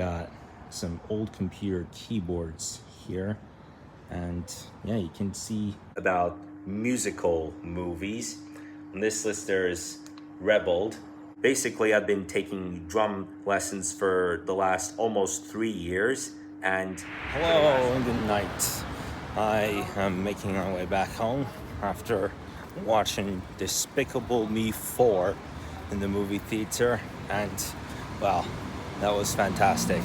got some old computer keyboards here, and yeah, you can see about musical movies. On this list there's Rebelled. Basically, I've been taking drum lessons for the last almost 3 years, and hello and good night. I am making my way back home after watching Despicable Me 4 in the movie theater, and wow, that was fantastic.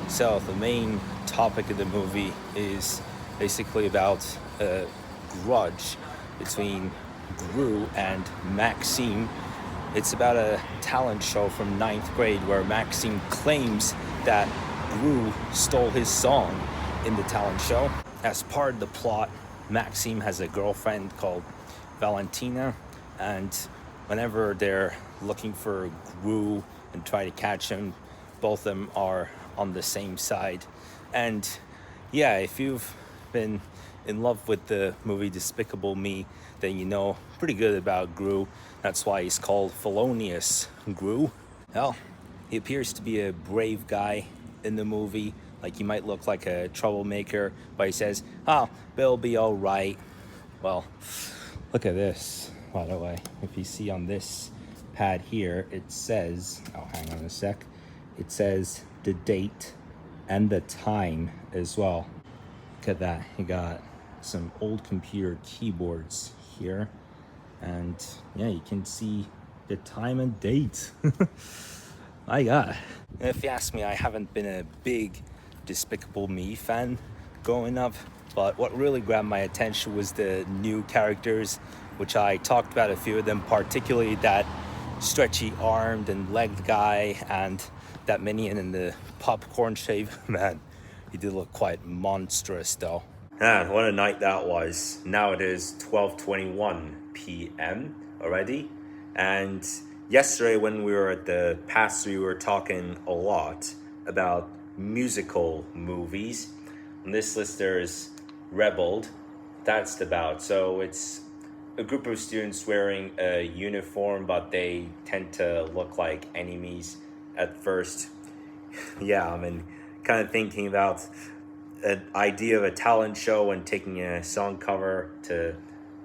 So the main topic of the movie is basically about a grudge between Gru and Maxime. It's about a talent show from 9th grade where Maxime claims that Gru stole his song in the talent show. As part of the plot, Maxime has a girlfriend called Valentina, and whenever they're looking for Gru and try to catch him, both of them are on the same side. And yeah, if you've been in love with the movie Despicable Me, then you know pretty good about Gru. That's why he's called Felonious Gru. Well, he appears to be a brave guy in the movie. Like, he might look like a troublemaker, but he says, "Oh, they'll be all right." Well, look at this, by the way. If you see on this pad here, it says, oh, hang on a sec. It says the date and the time as well. Look at that. You got some old computer keyboards here, and yeah, you can see the time and date. My God. And if you ask me, I haven't been a big Despicable Me fan growing up, but what really grabbed my attention was the new characters, which I talked about a few of them, particularly that stretchy armed and legged guy and that minion in the popcorn shape. Man, he did look quite monstrous though. Man, what a night that was. Now it is 12:21 p.m. already, and yesterday when we were at the past, we were talking a lot about musical movies. On this list there's Rebelled. That's about, so it's a group of students wearing a uniform, but they tend to look like enemies at first. Yeah, I mean, kind of thinking about an idea of a talent show and taking a song cover to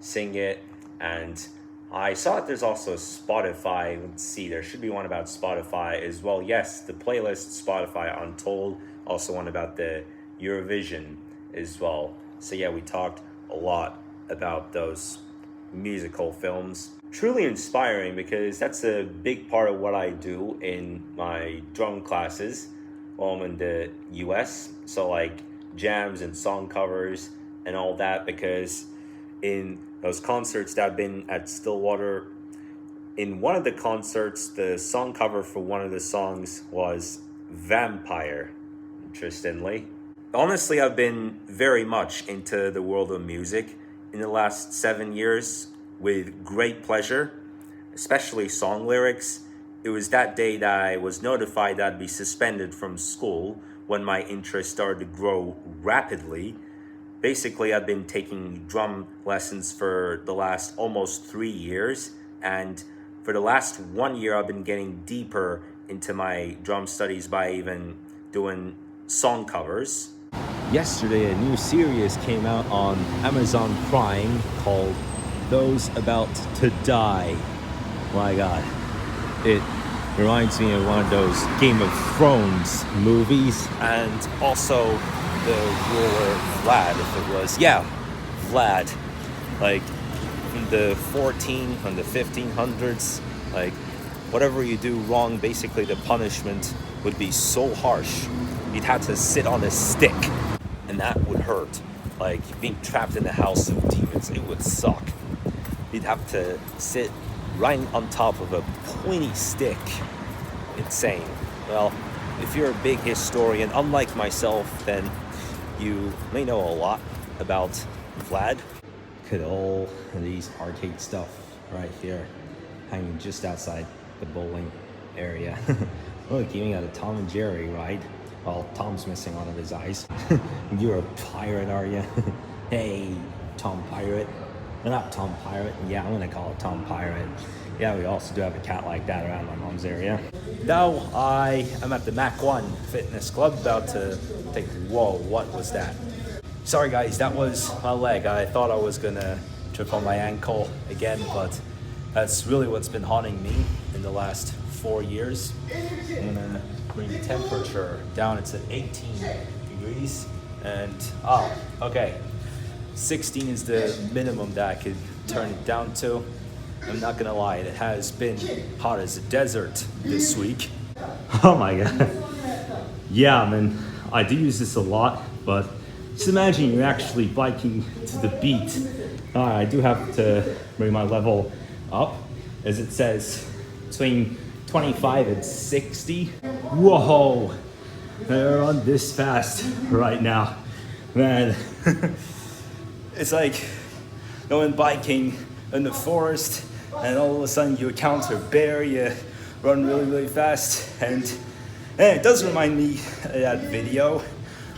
sing it. And I saw that there's also Spotify. Let's see, there should be one about Spotify as well. Yes, the playlist Spotify Untold, also one about the Eurovision as well. So yeah, we talked a lot about those musical films. Truly inspiring, because that's a big part of what I do in my drum classes while I'm in the US. So like jams and song covers and all that, because in those concerts that I've been at Stillwater, in one of the concerts, the song cover for one of the songs was Vampire, interestingly. Honestly, I've been very much into the world of music in the last 7 years with great pleasure, especially song lyrics. It was that day that I was notified that I'd be suspended from school when my interest started to grow rapidly. Basically, I've been taking drum lessons for the last almost 3 years, and for the last 1 year, I've been getting deeper into my drum studies by even doing song covers. Yesterday, a new series came out on Amazon Prime called Those About to Die. My God, it reminds me of one of those Game of Thrones movies, and also the ruler Vlad, if it was. Yeah, Vlad. Like, from the 1500s, like, whatever you do wrong, basically the punishment would be so harsh. You'd have to sit on a stick, and that would hurt. Like, being trapped in a house of demons, it would suck. You'd have to sit right on top of a pointy stick. Insane. Well, if you're a big historian, unlike myself, then you may know a lot about Vlad. Look at all of these arcade stuff right here, hanging just outside the bowling area. Look, even got a Tom and Jerry ride. Well, Tom's missing one of his eyes. You're a pirate, are you? Hey, Tom Pirate. Not Tom Pirate. Yeah, I'm gonna call it Tom Pirate. yeah, we also do have a cat like that around my mom's area. Now I am at the Mach 1 Fitness Club about to take, whoa, what was that? Sorry guys, that was my leg. I thought I was gonna trip on my ankle again, but that's really what's been haunting me in the last 4 years. I'm gonna bring the temperature down. It's at 18 degrees and, oh, okay. 16 is the minimum that I could turn it down to. I'm not gonna lie, it has been hot as a desert this week. Oh my god. Yeah, I mean, I do use this a lot, but just imagine you're actually biking to the beat. I do have to bring my level up, as it says between 25 and 60. Whoa, they're on this fast right now. Man, it's like going biking in the forest and all of a sudden you encounter a bear, you run really fast, and it does remind me of that video,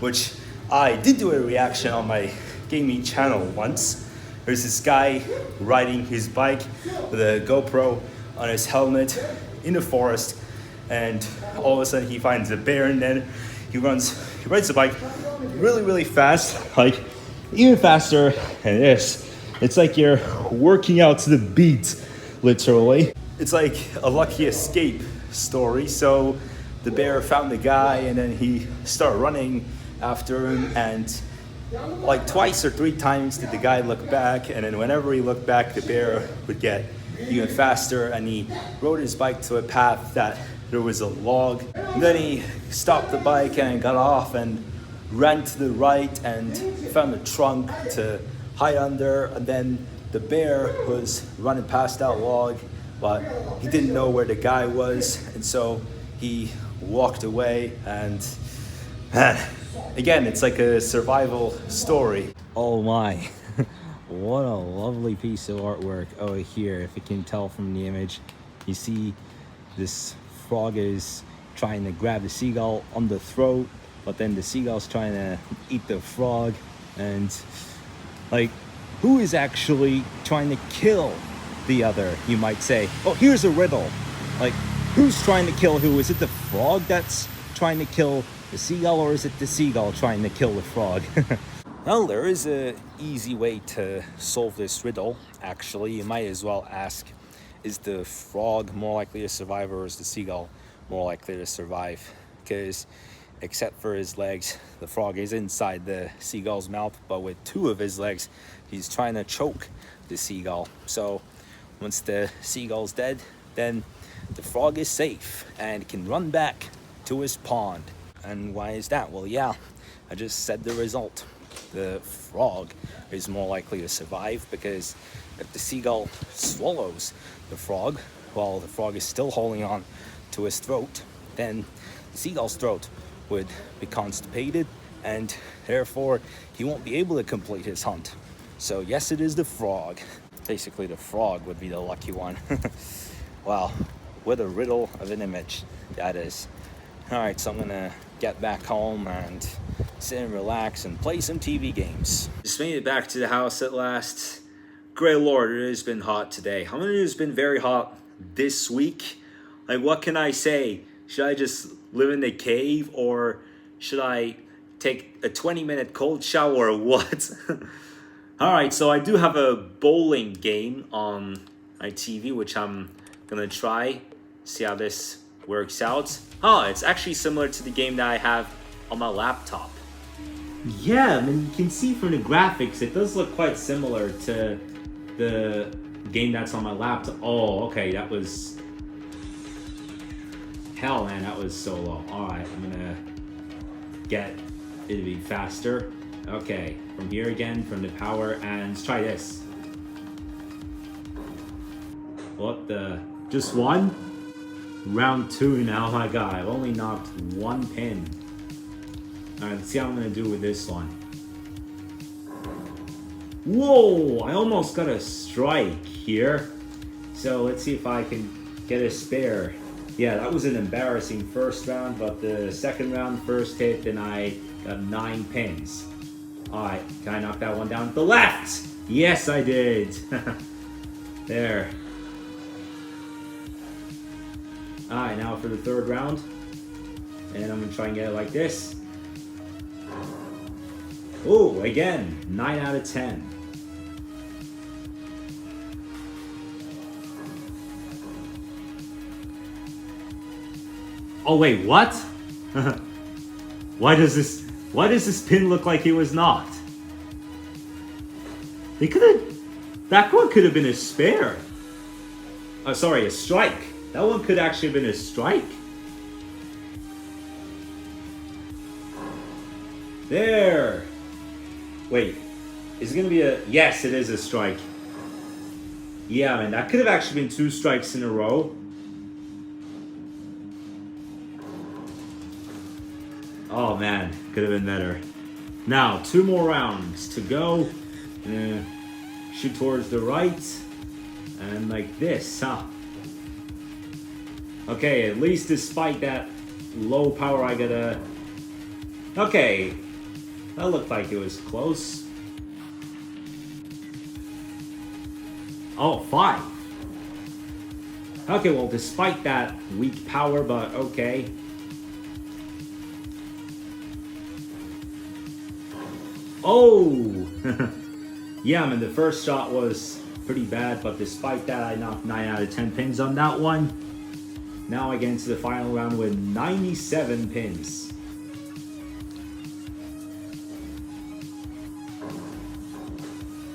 which I did do a reaction on my gaming channel once. There's this guy riding his bike with a GoPro on his helmet in the forest, and all of a sudden he finds a bear, and then he rides the bike really fast, like even faster than this. It's like you're working out to the beat, literally. It's like a Lucky Escape story. So the bear found the guy and then he started running after him, and like twice or 3 times did the guy look back, and then whenever he looked back the bear would get even faster, and he rode his bike to a path that there was a log, and then he stopped the bike and got off and ran to the right and found a trunk to hide under, and then the bear was running past that log, but he didn't know where the guy was, and so he walked away. And again, it's like a survival story. Oh my, what a lovely piece of artwork. Oh, here, if you can tell from the image, you see this frog is trying to grab the seagull on the throat, but then the seagull's trying to eat the frog. And like, who is actually trying to kill the other, you might say? Oh, here's a riddle. Like, who's trying to kill who? Is it the frog that's trying to kill the seagull, or is it the seagull trying to kill the frog? Well, there is an easy way to solve this riddle, actually. You might as well ask, is the frog more likely to survive, or is the seagull more likely to survive? Because except for his legs, the frog is inside the seagull's mouth, but with 2 of his legs, he's trying to choke the seagull. So once the seagull's dead, then the frog is safe and can run back to his pond. And why is that? Well, yeah, I just said the result. The frog is more likely to survive, because if the seagull swallows the frog while the frog is still holding on to his throat, then the seagull's throat would be constipated, and therefore he won't be able to complete his hunt. So yes, it is the frog. Basically, the frog would be the lucky one. Wow, what a riddle of an image that is. All right, so I'm gonna get back home and sit and relax and play some TV games. Just made it back to the house at last. Great Lord, it has been hot today. How many has been very hot this week? Like, what can I say? Should I just live in the cave, or should I take a 20-minute cold shower, or what? All right, so I do have a bowling game on my TV, which I'm gonna try, see how this works out. Oh, it's actually similar to the game that I have on my laptop. Yeah, I mean, you can see from the graphics, it does look quite similar to the game that's on my laptop. Oh, okay, that was... Hell, man, that was so low. All right, I'm gonna get it to be faster. Okay, from here again, from the power, and let's try this. What the? Just one? Round 2 now. Oh my god, I've only knocked 1 pin. All right, let's see how I'm gonna do with this one. Whoa, I almost got a strike here. So let's see if I can get a spare. Yeah, that was an embarrassing first round, but the second round, first hit, and I got 9 pins. All right, can I knock that one down to the left? Yes, I did. There. Alright, now for the third round. And I'm gonna try and get it like this. Oh, again, 9 out of 10. Oh wait, what? Why does this pin look like it was not? That one could have been a spare. Oh, sorry, a strike. That one could actually have been a strike. There. Wait, is it gonna be a... Yes, it is a strike. Yeah, man, that could have actually been 2 strikes in a row. Oh man, could have been better. Now, 2 more rounds to go. Shoot towards the right. And like this, huh? Okay, at least despite that low power, I gotta... Okay, that looked like it was close. Oh, 5. Okay, well, despite that weak power, but okay. Oh! Yeah, I mean, the first shot was pretty bad, but despite that, I knocked 9 out of 10 pins on that one. Now I get into the final round with 97 pins.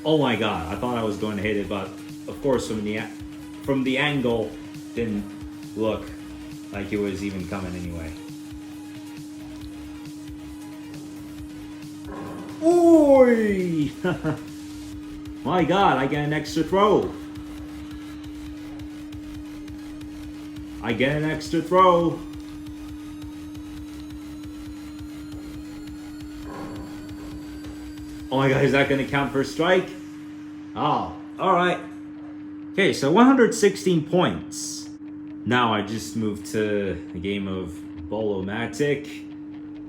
Oh my god, I thought I was going to hit it, but of course from the angle, didn't look like it was even coming anyway. Oi! My god, I get an extra throw. I get an extra throw. Oh my god, is that going to count for a strike? Oh, alright. Okay, so 116 points. Now I just moved to a game of Bolo-Matic.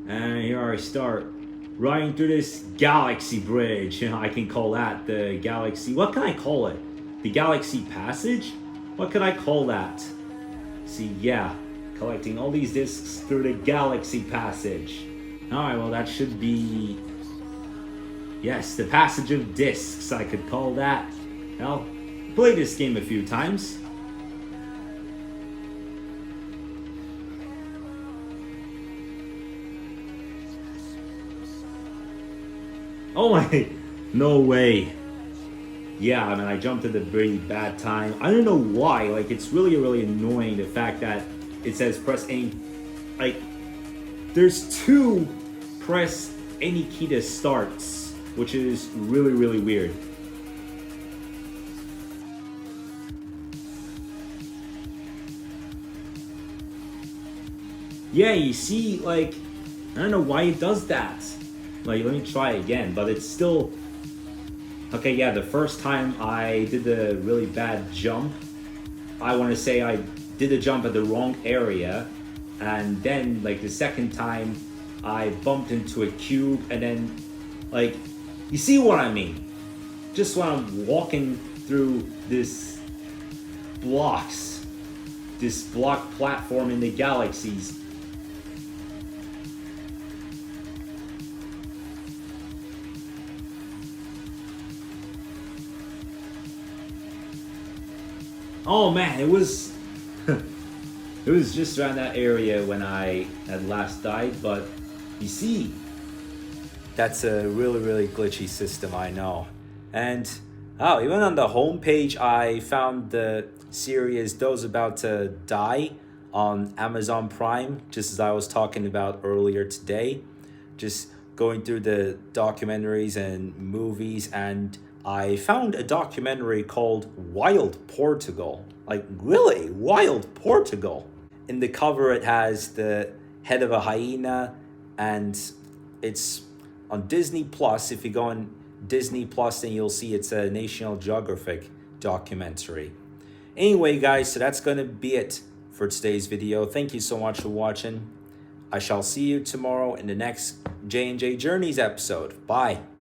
And here I start. Riding through this galaxy bridge. You know, I can call that the galaxy... What can I call it? The galaxy passage? What could I call that? See, yeah. Collecting all these discs through the galaxy passage. Alright, well that should be... Yes, the passage of discs, I could call that. Well, played this game a few times. Oh my, no way. Yeah, I mean, I jumped at a pretty bad time. I don't know why, like, it's really annoying the fact that it says press any, like, there's 2 press any key to starts, which is really weird. Yeah, you see, like, I don't know why it does that. Like, let me try again, but it's still... Okay, yeah, the first time I did the really bad jump, I want to say I did the jump at the wrong area, and then, like, the second time, I bumped into a cube, and then, like, you see what I mean? Just when I'm walking through this block platform in the galaxies, oh man, it was it was just around that area when I had last died, but you see, that's a really glitchy system, I know. And oh, even on the homepage, I found the series Those About to Die on Amazon Prime, just as I was talking about earlier today. Just going through the documentaries and movies, and I found a documentary called Wild Portugal. Like, really? Wild Portugal? In the cover, it has the head of a hyena, and it's on Disney Plus. If you go on Disney Plus, then you'll see it's a National Geographic documentary. Anyway, guys, so that's going to be it for today's video. Thank you so much for watching. I shall see you tomorrow in the next J&J Journeys episode. Bye.